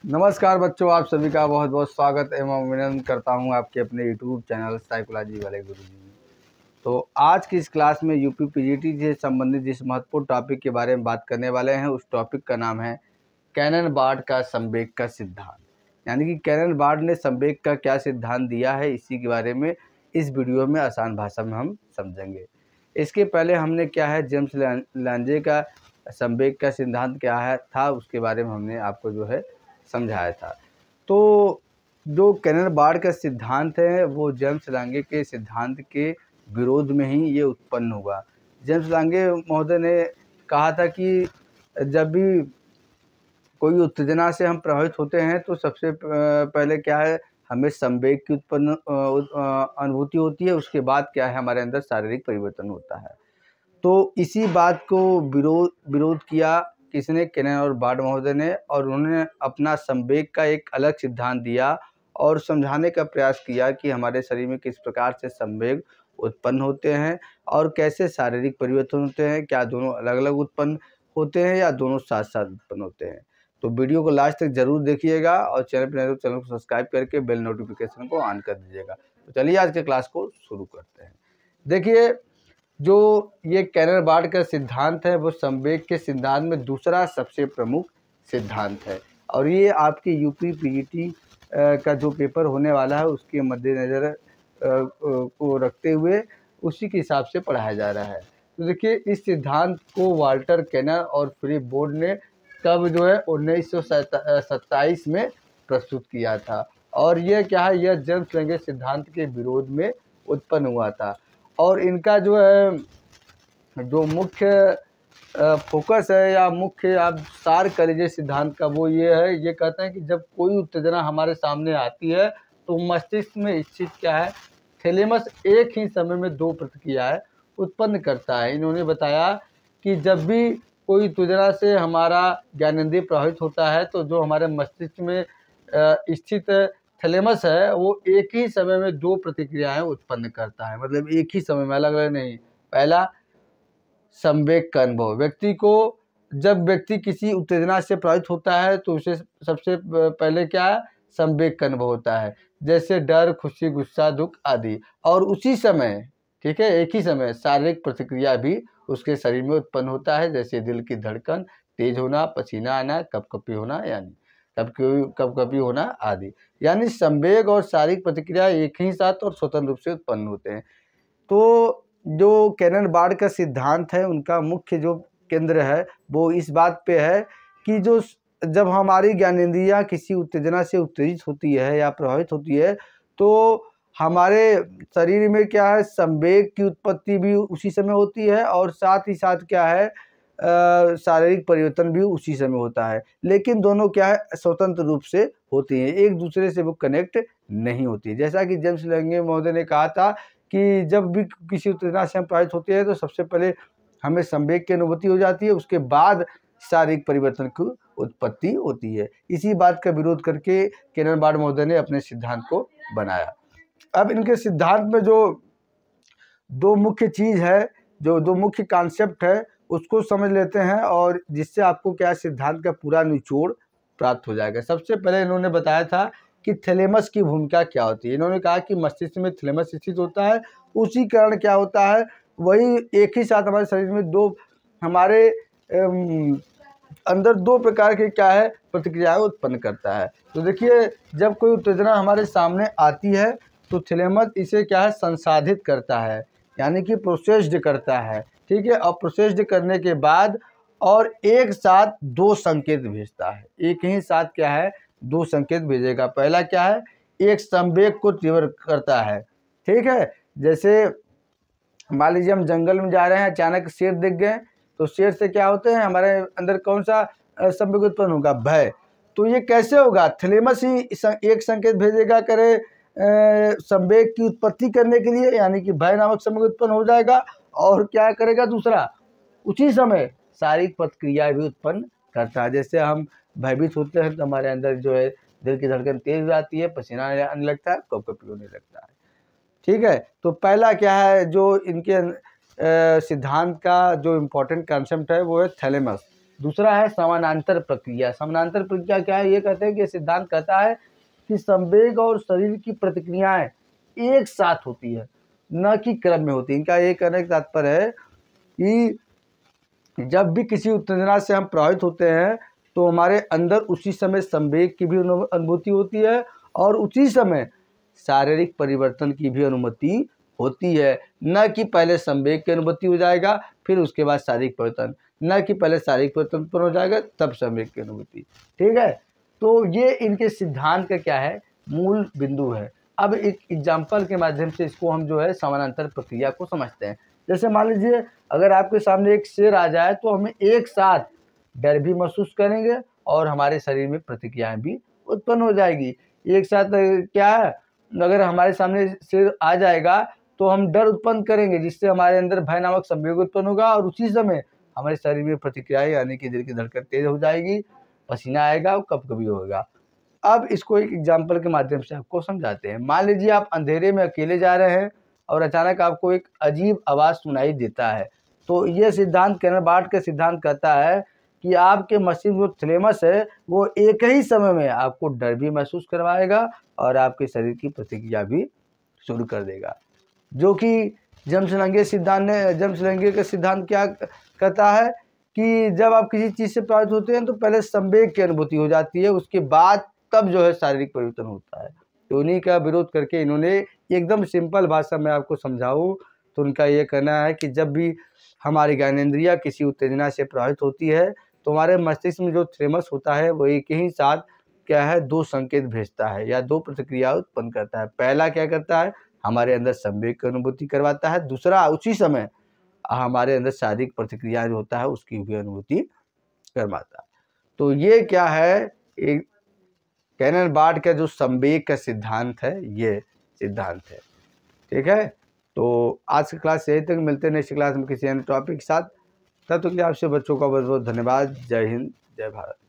नमस्कार बच्चों, आप सभी का बहुत बहुत स्वागत एवं अभिनंदन करता हूं आपके अपने यूट्यूब चैनल साइकोलॉजी वाले गुरुजी में। तो आज की इस क्लास में यूपी पीजीटी से संबंधित जिस महत्वपूर्ण टॉपिक के बारे में बात करने वाले हैं उस टॉपिक का नाम है कैनन बार्ड का संवेग का सिद्धांत। यानी कि कैनन बार्ड ने संवेग का क्या सिद्धांत दिया है, इसी के बारे में इस वीडियो में आसान भाषा में हम समझेंगे। इसके पहले हमने क्या है जेम्स लांजे का संवेग का सिद्धांत क्या है था उसके बारे में हमने आपको जो है समझाया था। तो जो कैनन बार्ड का सिद्धांत है वो जेम्स लांगे के सिद्धांत के विरोध में ही ये उत्पन्न हुआ। जेम्स लांगे महोदय ने कहा था कि जब भी कोई उत्तेजना से हम प्रभावित होते हैं तो सबसे पहले क्या है हमें संवेग की उत्पन्न अनुभूति होती है, उसके बाद क्या है हमारे अंदर शारीरिक परिवर्तन होता है। तो इसी बात को विरोध किया किसने, कैनन और बार्ड महोदय ने, और उन्होंने अपना संवेग का एक अलग सिद्धांत दिया और समझाने का प्रयास किया कि हमारे शरीर में किस प्रकार से संवेग उत्पन्न होते हैं और कैसे शारीरिक परिवर्तन होते हैं, क्या दोनों अलग अलग उत्पन्न होते हैं या दोनों साथ साथ उत्पन्न होते हैं। तो वीडियो को लास्ट तक जरूर देखिएगा और चैनल पर नए तो चैनल को सब्सक्राइब करके बेल नोटिफिकेशन को ऑन कर दीजिएगा। तो चलिए आज के क्लास को शुरू करते हैं। देखिए, जो ये कैनन बार्ड का सिद्धांत है वो संवेग के सिद्धांत में दूसरा सबसे प्रमुख सिद्धांत है और ये आपके यूपी पीजीटी का जो पेपर होने वाला है उसके मद्देनज़र को रखते हुए उसी के हिसाब से पढ़ाया जा रहा है। तो देखिए, इस सिद्धांत को वाल्टर कैनन और फिलिप बोर्ड ने कब जो है 1927 में प्रस्तुत किया था और यह क्या है, यह जेम्स लांगे सिद्धांत के विरोध में उत्पन्न हुआ था। और इनका जो है जो मुख्य फोकस है या मुख्य आप सार कर लीजिए सिद्धांत का, वो ये है, ये कहते हैं कि जब कोई उत्तेजना हमारे सामने आती है तो मस्तिष्क में स्थित क्या है थैलेमस एक ही समय में दो प्रतिक्रियाएं उत्पन्न करता है। इन्होंने बताया कि जब भी कोई उत्तेजना से हमारा ज्ञानेंद्रिय प्रभावित होता है तो जो हमारे मस्तिष्क में स्थित थैलेमस है वो एक ही समय में दो प्रतिक्रियाएं उत्पन्न करता है। मतलब एक ही समय में, अलग अलग नहीं। पहला, संवेग का अनुभव। व्यक्ति को जब व्यक्ति किसी उत्तेजना से प्रभावित होता है तो उसे सबसे पहले क्या है, संवेग का अनुभव होता है, जैसे डर, खुशी, गुस्सा, दुख आदि। और उसी समय, ठीक है, एक ही समय शारीरिक प्रतिक्रिया भी उसके शरीर में उत्पन्न होता है, जैसे दिल की धड़कन तेज होना, पसीना आना, कपकपी होना, यानी कपकपी होना आदि। यानी संवेग और शारीरिक प्रतिक्रिया एक ही साथ और स्वतंत्र रूप से उत्पन्न होते हैं। तो जो कैनन बार्ड का सिद्धांत है उनका मुख्य जो केंद्र है वो इस बात पे है कि जो जब हमारी ज्ञानेंद्रियां किसी उत्तेजना से उत्तेजित होती है या प्रभावित होती है तो हमारे शरीर में क्या है संवेग की उत्पत्ति भी उसी समय होती है और साथ ही साथ क्या है शारीरिक परिवर्तन भी उसी समय होता है। लेकिन दोनों क्या है स्वतंत्र रूप से होती हैं, एक दूसरे से वो कनेक्ट नहीं होती है। जैसा कि जेम्स लांगे महोदय ने कहा था कि जब भी किसी उत्तेजना से हम प्रभावित होते हैं तो सबसे पहले हमें संवेग की अनुभूति हो जाती है, उसके बाद शारीरिक परिवर्तन की उत्पत्ति होती है। इसी बात का विरोध करके कैनन बार्ड महोदय ने अपने सिद्धांत को बनाया। अब इनके सिद्धांत में जो दो मुख्य चीज़ है, जो दो मुख्य कॉन्सेप्ट है उसको समझ लेते हैं और जिससे आपको क्या सिद्धांत का पूरा निचोड़ प्राप्त हो जाएगा। सबसे पहले इन्होंने बताया था कि थैलेमस की भूमिका क्या होती है। इन्होंने कहा कि मस्तिष्क में थैलेमस स्थित होता है, उसी कारण क्या होता है वही एक ही साथ हमारे शरीर में दो हमारे अंदर दो प्रकार के क्या है प्रतिक्रियाएं उत्पन्न करता है। तो देखिए, जब कोई उत्तेजना हमारे सामने आती है तो थैलेमस इसे क्या है संसाधित करता है, यानी कि प्रोसेस्ड करता है, ठीक है। और प्रोसेस्ड करने के बाद और एक साथ दो संकेत भेजता है, एक ही साथ क्या है दो संकेत भेजेगा। पहला क्या है, एक संवेग को तीव्र करता है, ठीक है। जैसे मान लीजिए हम जंगल में जा रहे हैं, अचानक शेर दिख गए तो शेर से क्या होते हैं हमारे अंदर कौन सा संवेग उत्पन्न होगा, भय। तो ये कैसे होगा, थैलेमस ही एक संकेत भेजेगा करे संवेग की उत्पत्ति करने के लिए, यानी कि भय नामक संवेग उत्पन्न हो जाएगा और क्या करेगा दूसरा, उसी समय शारीरिक प्रतिक्रिया भी उत्पन्न करता है। जैसे हम भयभीत होते हैं तो हमारे अंदर जो है दिल की धड़कन तेज हो जाती है, पसीना आने लगता है, कपकपी होने लगता है, ठीक है। तो पहला क्या है जो इनके सिद्धांत का जो इम्पोर्टेंट कॉन्सेप्ट है वो है थैलेमस। दूसरा है समानांतर प्रक्रिया। समानांतर प्रक्रिया क्या है? ये कहते हैं कि सिद्धांत कहता है कि संवेग और शरीर की प्रतिक्रियाएं एक साथ होती है, न कि क्रम में होती है। इनका ये कहने का तात्पर्य है कि जब भी किसी उत्तेजना से हम प्रभावित होते हैं तो हमारे अंदर उसी समय संवेग की भी अनुभूति होती है और उसी समय शारीरिक परिवर्तन की भी अनुमति होती है। न कि पहले संवेग की अनुभूति हो जाएगा फिर उसके बाद शारीरिक परिवर्तन, न कि पहले शारीरिक परिवर्तन उत्पन्न हो जाएगा तब संवेग की अनुभूति। ठीक है, तो ये इनके सिद्धांत का क्या है? मूल बिंदु है। अब एक एग्जाम्पल के माध्यम से इसको हम जो है समानांतर प्रक्रिया को समझते हैं। जैसे मान लीजिए अगर आपके सामने एक शेर आ जाए तो हमें एक साथ डर भी महसूस करेंगे और हमारे शरीर में प्रतिक्रियाएं भी उत्पन्न हो जाएगी। एक साथ क्या है, अगर हमारे सामने शेर आ जाएगा तो हम डर उत्पन्न करेंगे जिससे हमारे अंदर भय नामक संवेग उत्पन्न होगा और उसी समय हमारे शरीर में प्रतिक्रियाएं यानी कि दिल की धड़कन तेज हो जाएगी, पसीना आएगा और कभी-कभी होगा। अब इसको एक एग्जाम्पल के माध्यम से आपको समझाते हैं। मान लीजिए आप अंधेरे में अकेले जा रहे हैं और अचानक आपको एक अजीब आवाज़ सुनाई देता है। तो ये सिद्धांत कर्नल बार्ट का सिद्धांत कहता है कि आपके मस्तिष्क जो थैलेमस है वो एक ही समय में आपको डर भी महसूस करवाएगा और आपके शरीर की प्रतिक्रिया भी शुरू कर देगा। जो कि जमसलंगे का सिद्धांत क्या कहता है कि जब आप किसी चीज़ से प्रभावित होते हैं तो पहले संवेग की अनुभूति हो जाती है, उसके बाद तब जो है शारीरिक परिवर्तन होता है। तो उन्हीं का विरोध करके इन्होंने एकदम सिंपल भाषा में आपको समझाऊँ तो उनका ये कहना है कि जब भी हमारी ज्ञानेंद्रिया किसी उत्तेजना से प्रभावित होती है तो हमारे मस्तिष्क में जो थैलेमस होता है वो एक ही साथ क्या है, दो संकेत भेजता है या दो प्रतिक्रिया उत्पन्न करता है। पहला क्या करता है, हमारे अंदर संवेग की अनुभूति करवाता है, दूसरा उसी समय हमारे अंदर शारीरिक प्रतिक्रिया जो होता है उसकी भी अनुभूति करवाता है। तो ये क्या है, एक कर्नल बार्ट का जो संवेग का सिद्धांत है ये सिद्धांत है। ठीक है, तो आज की क्लास यही तक, मिलते हैं नेक्स्ट क्लास में किसी अन्य टॉपिक के साथ। तब तक के लिए आपसे बच्चों का बहुत बहुत धन्यवाद। जय हिंद, जय भारत।